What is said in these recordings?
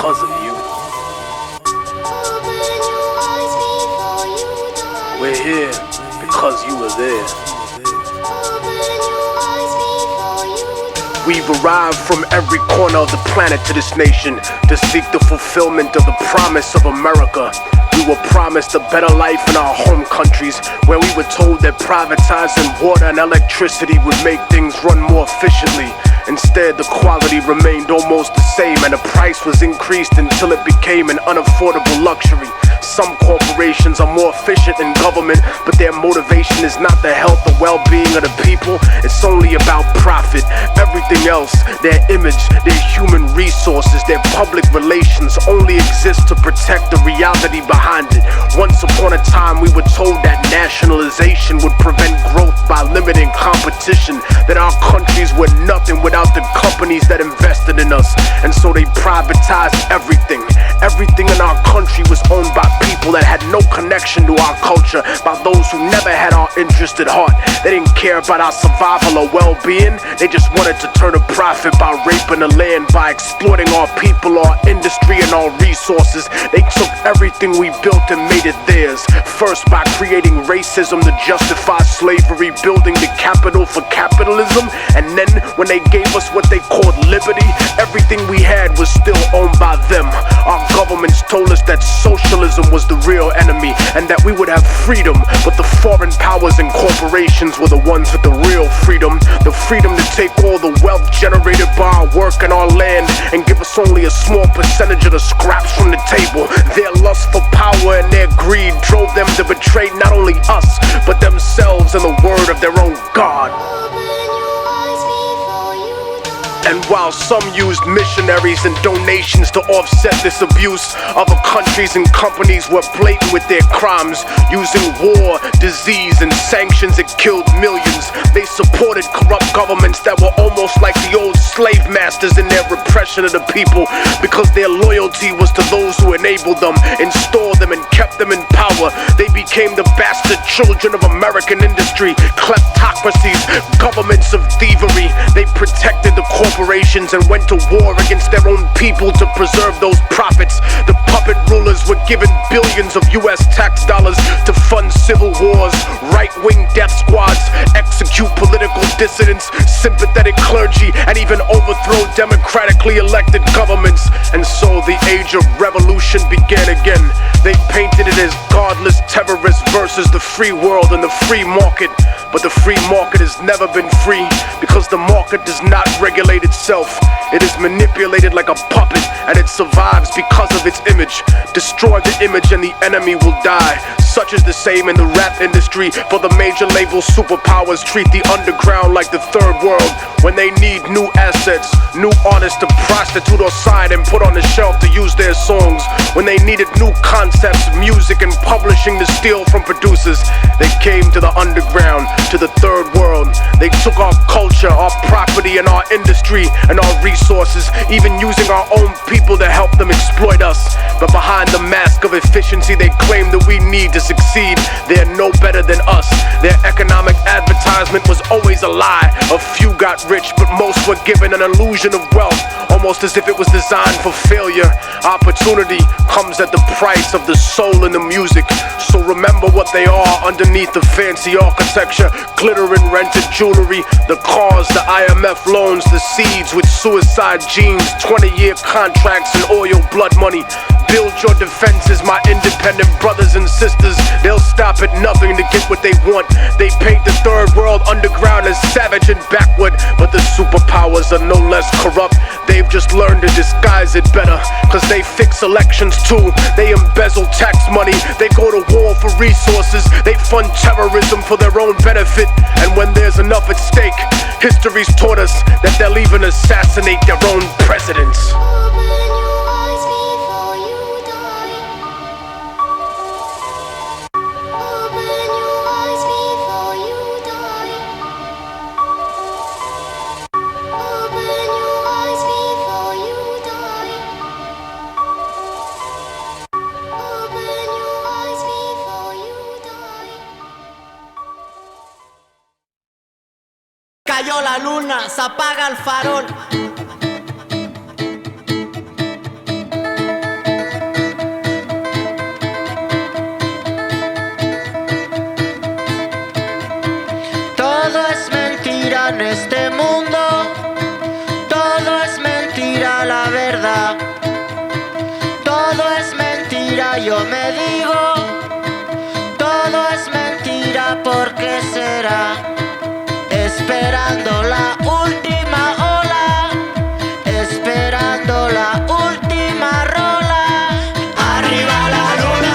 because of you. We're here because you were there. We've arrived from every corner of the planet to this nation to seek the fulfillment of the promise of America. We were promised a better life in our home countries, where we were told that privatizing water and electricity would make things run more efficiently. Instead, the quality remained almost the same, and the price was increased until it became an unaffordable luxury. Some corporations are more efficient than government, but their motivation is not the health or well-being of the people. It's only about profit. Everything else, their image, their human resources, their public relations only exist to protect the reality behind it. Once upon a time we were told that nationalization would prevent growth by limiting competition, that our countries were nothing without the companies that invested in us. And so they privatized everything. Everything in our country was owned by people that had no connection to our culture, by those who never had our interest at heart. They didn't care about our survival or well-being. They just wanted to turn a profit by raping the land, by exploiting our people, our industry, and our resources. They took everything we built and made it theirs. First by creating racism to justify slavery, building the capital for capitalism. And then when they gave us what they called liberty, everything we had was still owned by them. Our governments told us that socialism was the real enemy and that we would have freedom, but the foreign powers and corporations were the ones with the real freedom. The freedom to take all the wealth generated by our work and our land and give us only a small percentage of the scraps from the table. Their lust for power and their greed drove them to betray not only us, but themselves and the word of their own God. And while some used missionaries and donations to offset this abuse, other countries and companies were blatant with their crimes, using war, disease, and sanctions that killed millions. They supported corrupt governments that were almost like the old slave masters in their repression of the people, because their loyalty was to those who enabled them, installed them, and kept them in power. They became the bastard children of American industry, kleptocracies, governments of thievery. They protected the corporations and went to war against their own people to preserve those profits. The puppet rulers were given billions of US tax dollars to fund civil wars, right-wing death squads, execute political dissidents, sympathetic clergy, and even overthrow democratically elected governments. And so the age of revolution began again. They painted it as godless terrorists versus the free world and the free market. But the free market has never been free, because the market does not regulate itself. It is manipulated like a puppet, and it survives because of its image. Destroy the image and the enemy will die. Such is the same in the rap industry, for the major label superpowers treat the underground like the third world. When they need new assets, new artists to prostitute or sign and put on the shelf to use their songs. When they needed new concepts, music, and publishing to steal from producers, they came to the underground, to the third world. They took our culture, our property, and our industry, and our resources, even using our own people to help them exploit us. But behind the mask of efficiency they claim that we need to succeed, they're no better than us. Their economic advertisement was always a lie. A few got rich, but most were given an illusion of wealth, almost as if it was designed for failure. Opportunity comes at the price of the soul in the music. So remember what they are underneath the fancy architecture, glitter and rented jewelry, the cars, the IMF loans, the seeds with suicide genes, 20-year contracts and oil blood money. Build your defenses, my independent brothers and sisters. They'll stop at nothing to get what they want. They paint the third world underground as savage and backward, but the superpowers are no less corrupt. They've just learned to disguise it better, cause they fix elections too. They embezzle tax money, they go to war for resources, they fund terrorism for their own benefit. And when there's enough at stake, history's taught us that they'll even assassinate their own presidents. Cayó la luna, se apaga el farol. Todo es mentira en este mundo, todo es mentira la verdad. Todo es mentira, yo me digo, todo es mentira, ¿por qué será? Esperando la última ola, esperando la última rola. Arriba la luna,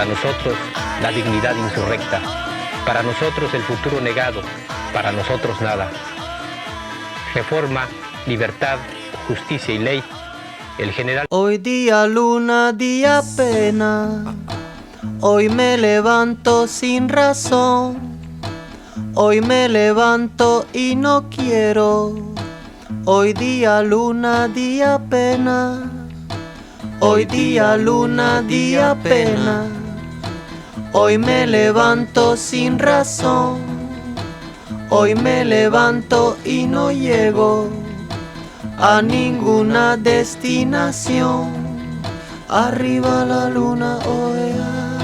para nosotros la dignidad insurrecta, para nosotros el futuro negado, para nosotros nada. Reforma, libertad, justicia y ley. El general... Hoy día luna, día pena. Hoy me levanto sin razón. Hoy me levanto y no quiero. Hoy día luna, día pena. Hoy día luna, día pena. Hoy me levanto sin razón. Hoy me levanto y no llego a ninguna destinación. Arriba la luna, oea.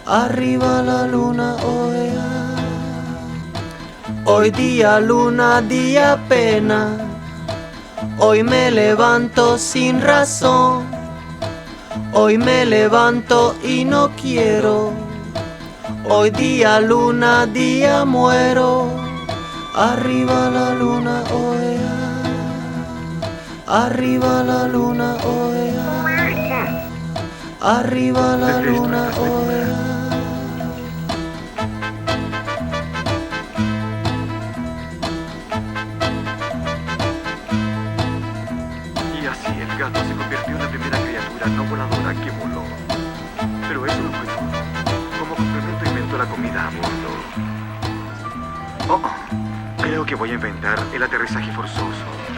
Arriba la luna, oea. Hoy día luna, día pena. Hoy me levanto sin razón. Hoy me levanto y no quiero. Hoy día luna, día muero. Arriba la luna, oea. Arriba la luna, oea. Arriba la luna, oea. Y así el gato se convirtió en la primera criatura no voladora que voló. Pero eso no fue todo. Como complemento inventó la comida a bordo. Oh, creo que voy a inventar el aterrizaje forzoso.